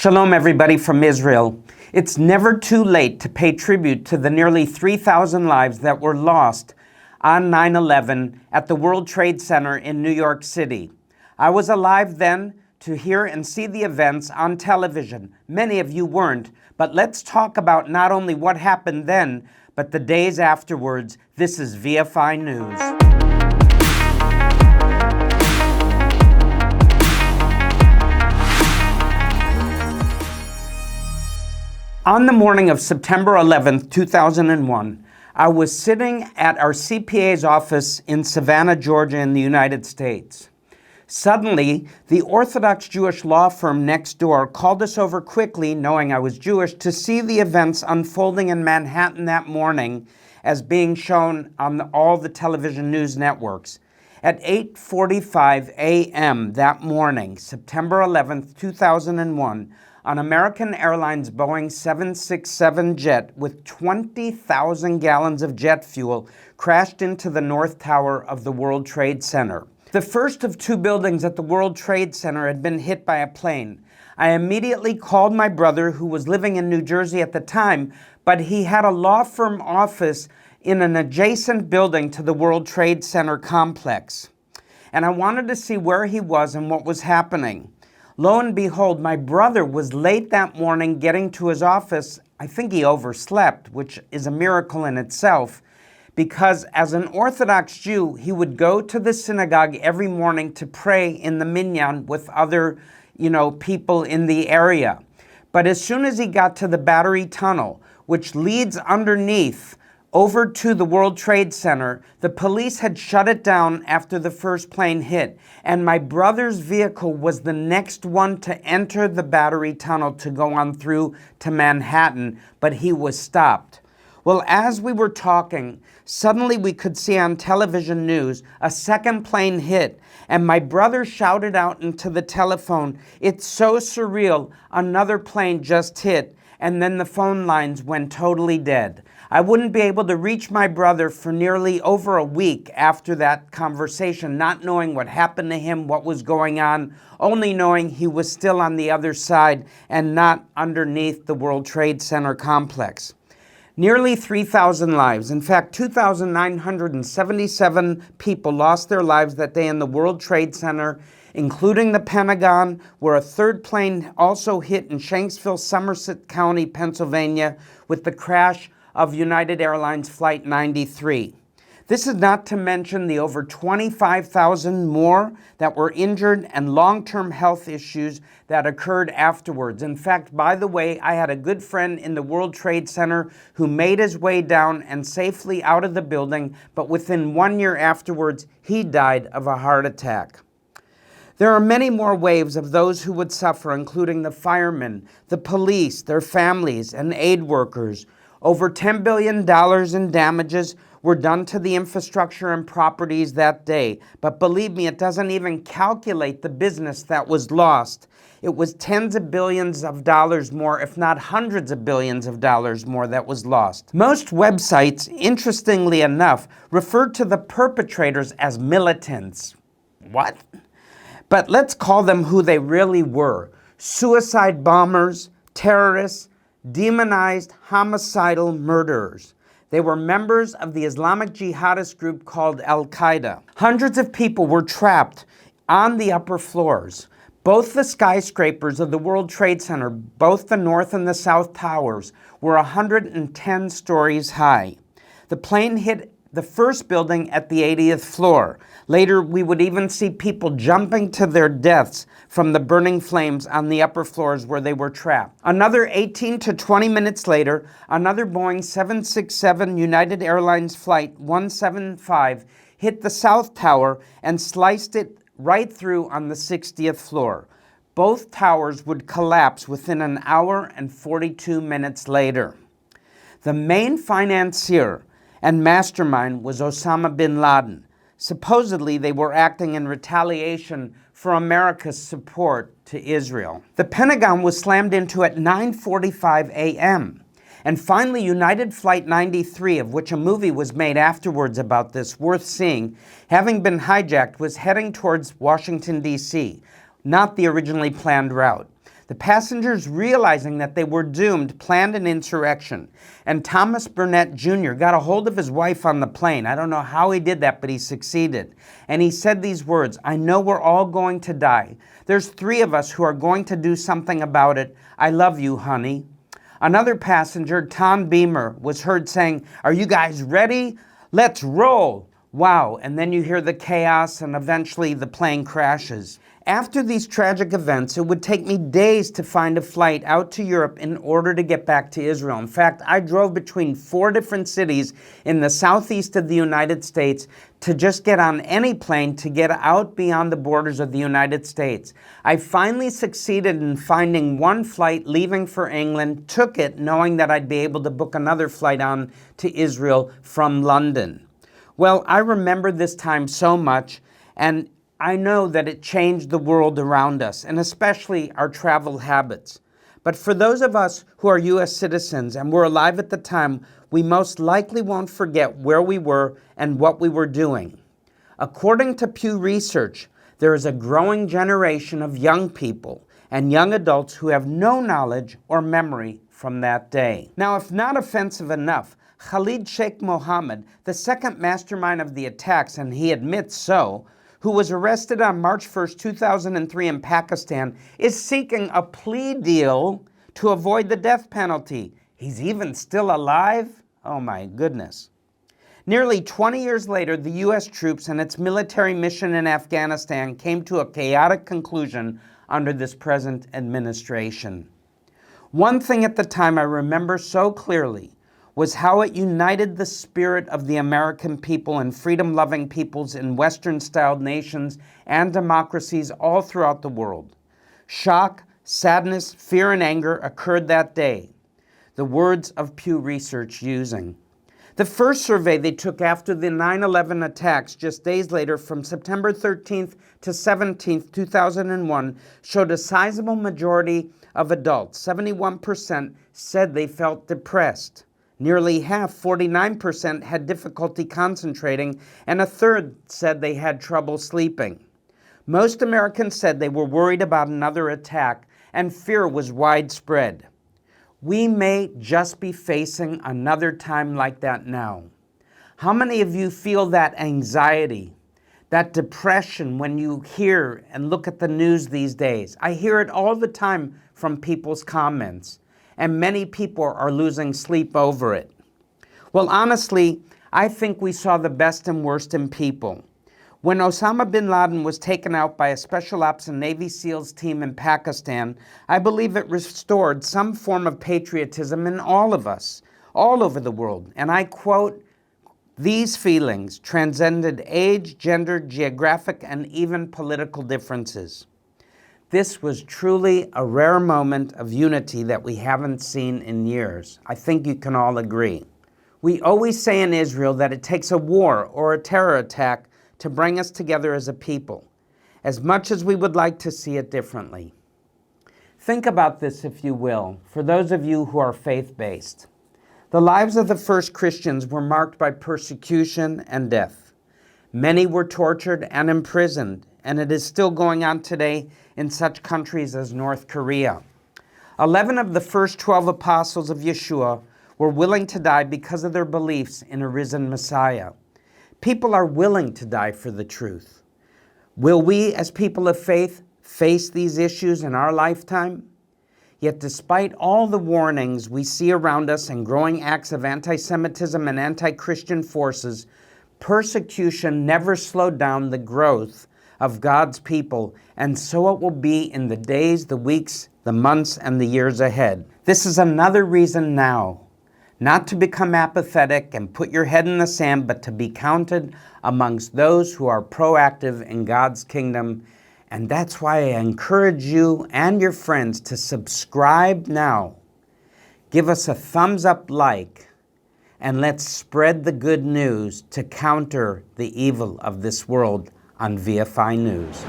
Shalom, everybody from Israel. It's never too late to pay tribute to the nearly 3,000 lives that were lost on 9/11 at the World Trade Center in New York City. I was alive then to hear and see the events on television. Many of you weren't, but let's talk about not only what happened then, but the days afterwards. This is VFI News. On the morning of September 11th, 2001, I was sitting at our CPA's office in Savannah, Georgia in the United States. Suddenly, the Orthodox Jewish law firm next door called us over quickly, knowing I was Jewish, to see the events unfolding in Manhattan that morning as being shown on all the television news networks. At 8:45 a.m. that morning, September 11th, 2001, an American Airlines Boeing 767 jet with 20,000 gallons of jet fuel crashed into the North Tower of the World Trade Center. The first of two buildings at the World Trade Center had been hit by a plane. I immediately called my brother, who was living in New Jersey at the time, but he had a law firm office in an adjacent building to the World Trade Center complex. And I wanted to see where he was and what was happening. Lo and behold, my brother was late that morning getting to his office. I think he overslept, which is a miracle in itself, because as an Orthodox Jew, he would go to the synagogue every morning to pray in the minyan with other, people in the area. But as soon as he got to the Battery Tunnel, which leads underneath over to the World Trade Center, the police had shut it down after the first plane hit, and my brother's vehicle was the next one to enter the Battery Tunnel to go on through to Manhattan, but he was stopped. Well, as we were talking, suddenly we could see on television news a second plane hit, and my brother shouted out into the telephone, "It's so surreal, another plane just hit," and then the phone lines went totally dead. I wouldn't be able to reach my brother for nearly over a week after that conversation, not knowing what happened to him, what was going on, only knowing he was still on the other side and not underneath the World Trade Center complex. Nearly 3,000 lives. In fact, 2,977 people lost their lives that day in the World Trade Center, including the Pentagon, where a third plane also hit in Shanksville, Somerset County, Pennsylvania, with the crash of United Airlines Flight 93. This is not to mention the over 25,000 more that were injured and long-term health issues that occurred afterwards. In fact, by the way, I had a good friend in the World Trade Center who made his way down and safely out of the building, but within 1 year afterwards, he died of a heart attack. There are many more waves of those who would suffer, including the firemen, the police, their families, and aid workers. Over $10 billion in damages were done to the infrastructure and properties that day. But believe me, it doesn't even calculate the business that was lost. It was tens of billions of dollars more, if not hundreds of billions of dollars more that was lost. Most websites, interestingly enough, referred to the perpetrators as militants. What? But let's call them who they really were: suicide bombers, terrorists, demonized homicidal murderers. They were members of the Islamic jihadist group called Al-Qaeda. Hundreds of people were trapped on the upper floors. Both the skyscrapers of the World Trade Center, both the North and the South Towers, were 110 stories high. The plane hit the first building at the 80th floor. Later, we would even see people jumping to their deaths from the burning flames on the upper floors where they were trapped. Another 18 to 20 minutes later, another Boeing 767 United Airlines Flight 175 hit the South Tower and sliced it right through on the 60th floor. Both towers would collapse within an hour and 42 minutes later. The main financier and mastermind was Osama bin Laden. Supposedly, they were acting in retaliation for America's support to Israel. The Pentagon was slammed into at 9:45 a.m. And finally, United Flight 93, of which a movie was made afterwards about this, worth seeing, having been hijacked, was heading towards Washington, D.C., not the originally planned route. The passengers, realizing that they were doomed, planned an insurrection. And Thomas Burnett Jr. got a hold of his wife on the plane. I don't know how he did that, but he succeeded. And he said these words, "I know we're all going to die. There's 3 of us who are going to do something about it. I love you, honey." Another passenger, Tom Beamer, was heard saying, "Are you guys ready? Let's roll." Wow, and then you hear the chaos and eventually the plane crashes. After these tragic events, it would take me days to find a flight out to Europe in order to get back to Israel. In fact, I drove between 4 different cities in the southeast of the United States to just get on any plane to get out beyond the borders of the United States. I finally succeeded in finding one flight leaving for England, took it knowing that I'd be able to book another flight on to Israel from London. Well, I remember this time so much, and I know that it changed the world around us, and especially our travel habits. But for those of us who are U.S. citizens and were alive at the time, we most likely won't forget where we were and what we were doing. According to Pew Research, there is a growing generation of young people and young adults who have no knowledge or memory from that day. Now, if not offensive enough, Khalid Sheikh Mohammed, the second mastermind of the attacks, and he admits so, who was arrested on March 1st, 2003 in Pakistan, is seeking a plea deal to avoid the death penalty. He's even still alive? Oh my goodness. Nearly 20 years later, the U.S. troops and its military mission in Afghanistan came to a chaotic conclusion under this present administration. One thing at the time I remember so clearly was how it united the spirit of the American people and freedom-loving peoples in Western-styled nations and democracies all throughout the world. Shock, sadness, fear, and anger occurred that day. The words of Pew Research using. The first survey they took after the 9/11 attacks just days later from September 13th to 17th, 2001 showed a sizable majority of adults, 71%, said they felt depressed. Nearly half, 49%, had difficulty concentrating, and a third said they had trouble sleeping. Most Americans said they were worried about another attack, and fear was widespread. We may just be facing another time like that now. How many of you feel that anxiety, that depression when you hear and look at the news these days? I hear it all the time from people's comments, and many people are losing sleep over it. Well, honestly, I think we saw the best and worst in people. When Osama bin Laden was taken out by a Special Ops and Navy SEALs team in Pakistan, I believe it restored some form of patriotism in all of us, all over the world. And I quote, "These feelings transcended age, gender, geographic, and even political differences." This was truly a rare moment of unity that we haven't seen in years. I think you can all agree. We always say in Israel that it takes a war or a terror attack to bring us together as a people, as much as we would like to see it differently. Think about this, if you will, for those of you who are faith-based. The lives of the first Christians were marked by persecution and death. Many were tortured and imprisoned, and it is still going on today in such countries as North Korea. 11 of the first 12 apostles of Yeshua were willing to die because of their beliefs in a risen Messiah. People are willing to die for the truth. Will we, as people of faith, face these issues in our lifetime? Yet despite all the warnings we see around us and growing acts of anti-Semitism and anti-Christian forces, persecution never slowed down the growth of God's people, and so it will be in the days, the weeks, the months, and the years ahead. This is another reason now, not to become apathetic and put your head in the sand, but to be counted amongst those who are proactive in God's kingdom. And that's why I encourage you and your friends to subscribe now. Give us a thumbs up like, and let's spread the good news to counter the evil of this world on VFI News.